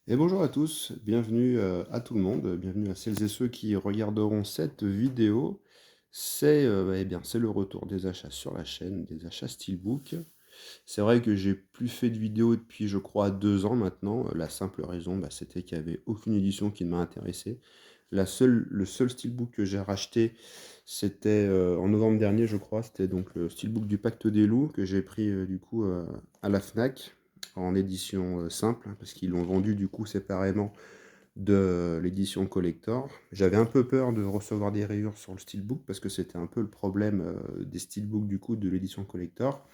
Et bonjour à tous, bienvenue à tout le monde, bienvenue à celles et ceux qui regarderont cette vidéo. C'est le retour des achats sur la chaîne, des achats Steelbook. C'est vrai que j'ai plus fait de vidéos depuis je crois 2 ans maintenant. La simple raison c'était qu'il n'y avait aucune édition qui ne m'a intéressé. Le seul Steelbook que j'ai racheté c'était en novembre dernier je crois, c'était donc le Steelbook du Pacte des Loups que j'ai pris à la FNAC en édition simple, hein, parce qu'ils l'ont vendu du coup séparément de l'édition collector. J'avais un peu peur de recevoir des rayures sur le steelbook parce que c'était un peu le problème des steelbooks du coup de l'édition collector.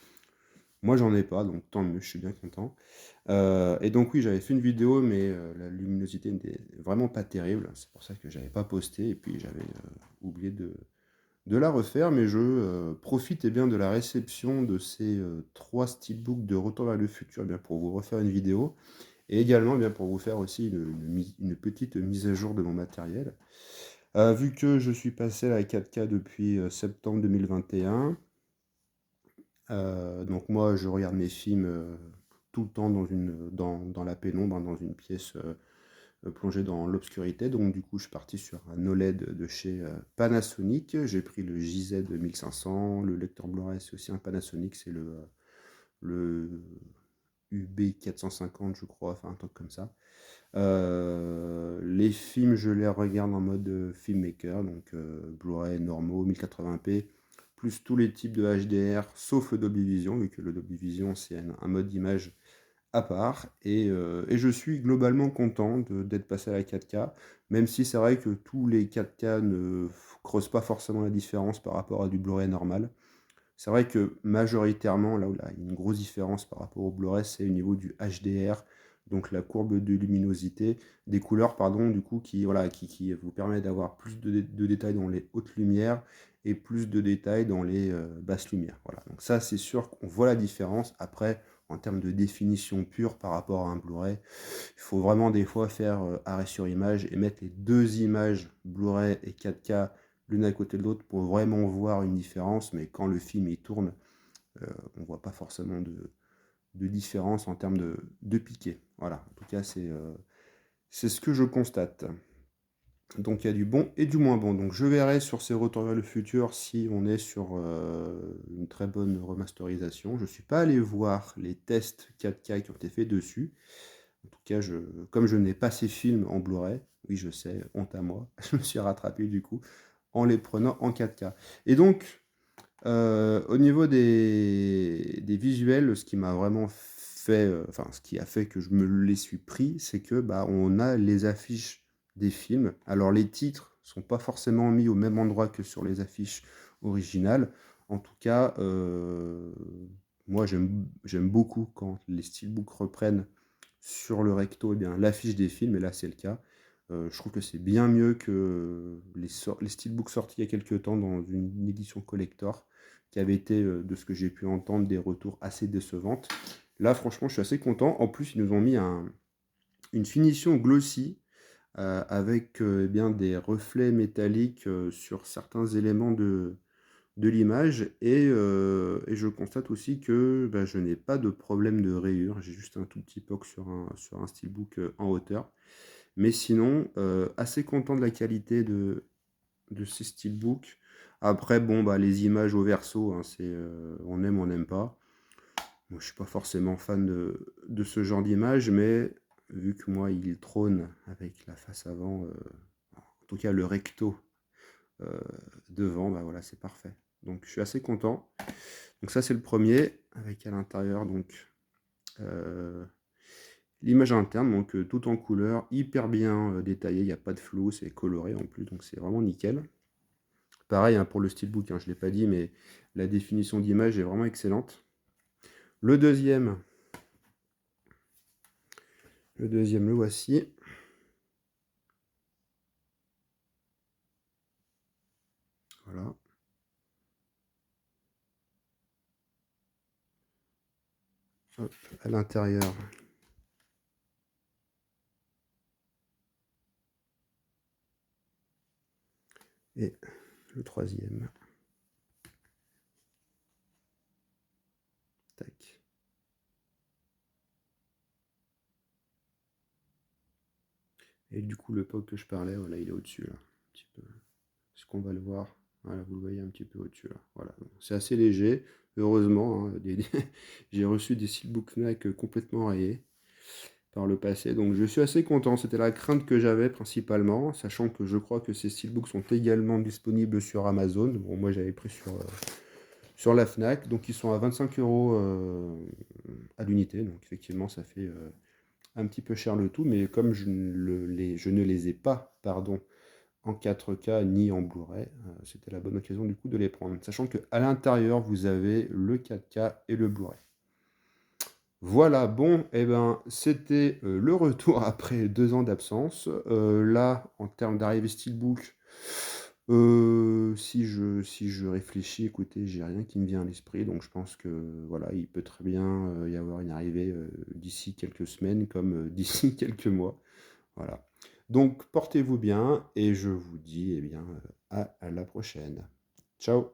Moi j'en ai pas, donc tant mieux, je suis bien content. Et donc oui, j'avais fait une vidéo, mais la luminosité n'était vraiment pas terrible. C'est pour ça que j'avais pas posté et puis j'avais oublié de la refaire, mais je profite bien de la réception de ces trois steelbooks de Retour vers le futur pour vous refaire une vidéo. Et également pour vous faire aussi une petite mise à jour de mon matériel. Vu que je suis passé à la 4K depuis septembre 2021, donc moi je regarde mes films tout le temps dans la pénombre, hein, dans une pièce plongée dans l'obscurité. Donc du coup je suis parti sur un OLED de chez Panasonic. J'ai pris le JZ 1500, le lecteur Blu-ray c'est aussi un Panasonic, c'est le UB 450 je crois, enfin un truc comme ça. Les films, je les regarde en mode filmmaker, donc Blu-ray normaux, 1080p, plus tous les types de HDR, sauf le Dolby Vision, vu que le Dolby Vision, c'est un mode d'image à part. Et je suis globalement content d'être passé à la 4K, même si c'est vrai que tous les 4K ne creusent pas forcément la différence par rapport à du Blu-ray normal. C'est vrai que majoritairement, là où il y a une grosse différence par rapport au Blu-ray, c'est au niveau du HDR, donc la courbe de luminosité, des couleurs, pardon, du coup, qui vous permet d'avoir plus de détails dans les hautes lumières et plus de détails dans les basses lumières. Voilà, donc ça, c'est sûr qu'on voit la différence. Après, en termes de définition pure par rapport à un Blu-ray, il faut vraiment des fois faire arrêt sur image et mettre les deux images Blu-ray et 4K l'une à côté de l'autre pour vraiment voir une différence, mais quand le film il tourne, on ne voit pas forcément de différence en termes de piqué. Voilà, en tout cas, c'est ce que je constate. Donc il y a du bon et du moins bon. Donc je verrai sur ces retours vers le futur si on est sur une très bonne remasterisation. Je ne suis pas allé voir les tests 4K qui ont été faits dessus. En tout cas, comme je n'ai pas ces films en Blu-ray, oui je sais, honte à moi, je me suis rattrapé du coup en les prenant en 4K. Et donc, au niveau des visuels, ce qui m'a vraiment fait, enfin, ce qui a fait que je me les suis pris, c'est que on a les affiches des films. Alors, les titres sont pas forcément mis au même endroit que sur les affiches originales. En tout cas, moi, j'aime beaucoup quand les steelbooks reprennent sur le recto l'affiche des films, et là, c'est le cas. Je trouve que c'est bien mieux que les steelbooks sortis il y a quelques temps dans une édition collector, qui avait été, de ce que j'ai pu entendre, des retours assez décevantes. Là, franchement, je suis assez content. En plus, ils nous ont mis une finition glossy avec des reflets métalliques sur certains éléments de l'image. Et je constate aussi que je n'ai pas de problème de rayure. J'ai juste un tout petit poc sur un steelbook en hauteur. Mais sinon, assez content de la qualité de ces steelbooks. Après, bon, les images au verso, hein, on aime, on n'aime pas. Moi, je suis pas forcément fan de ce genre d'image, mais vu que moi, il trône avec la face avant, en tout cas le recto euh, devant, voilà, c'est parfait. Donc, je suis assez content. Donc ça, c'est le premier, avec à l'intérieur, donc, euh, l'image interne, donc tout en couleur, hyper bien détaillé, il n'y a pas de flou, c'est coloré en plus, donc c'est vraiment nickel. Pareil hein, pour le steelbook, hein, je ne l'ai pas dit, mais la définition d'image est vraiment excellente. Le deuxième, le voici. Voilà. Hop, à l'intérieur. Et le troisième. Tac. Et du coup, le POG que je parlais, voilà, il est au-dessus, là, un petit peu. Est-ce qu'on va le voir? Voilà, vous le voyez un petit peu au-dessus, là. Voilà, c'est assez léger, heureusement, hein, j'ai reçu des steelbooks Fnac complètement rayés par le passé, donc je suis assez content. C'était la crainte que j'avais principalement, sachant que je crois que ces steelbooks sont également disponibles sur Amazon. Bon, moi j'avais pris sur la Fnac, donc ils sont à 25 euros à l'unité, donc effectivement ça fait un petit peu cher le tout, mais comme je ne les ai pas, pardon, en 4K ni en Blu-ray, c'était la bonne occasion du coup de les prendre, sachant qu'à l'intérieur vous avez le 4K et le Blu-ray. Voilà, bon, et ben, c'était le retour après 2 ans d'absence. Là, en termes d'arrivée Steelbook, si je réfléchis, écoutez, j'ai rien qui me vient à l'esprit, donc je pense que voilà, il peut très bien y avoir une arrivée d'ici quelques semaines comme d'ici quelques mois. Voilà. Donc, portez-vous bien et je vous dis eh bien, à la prochaine. Ciao!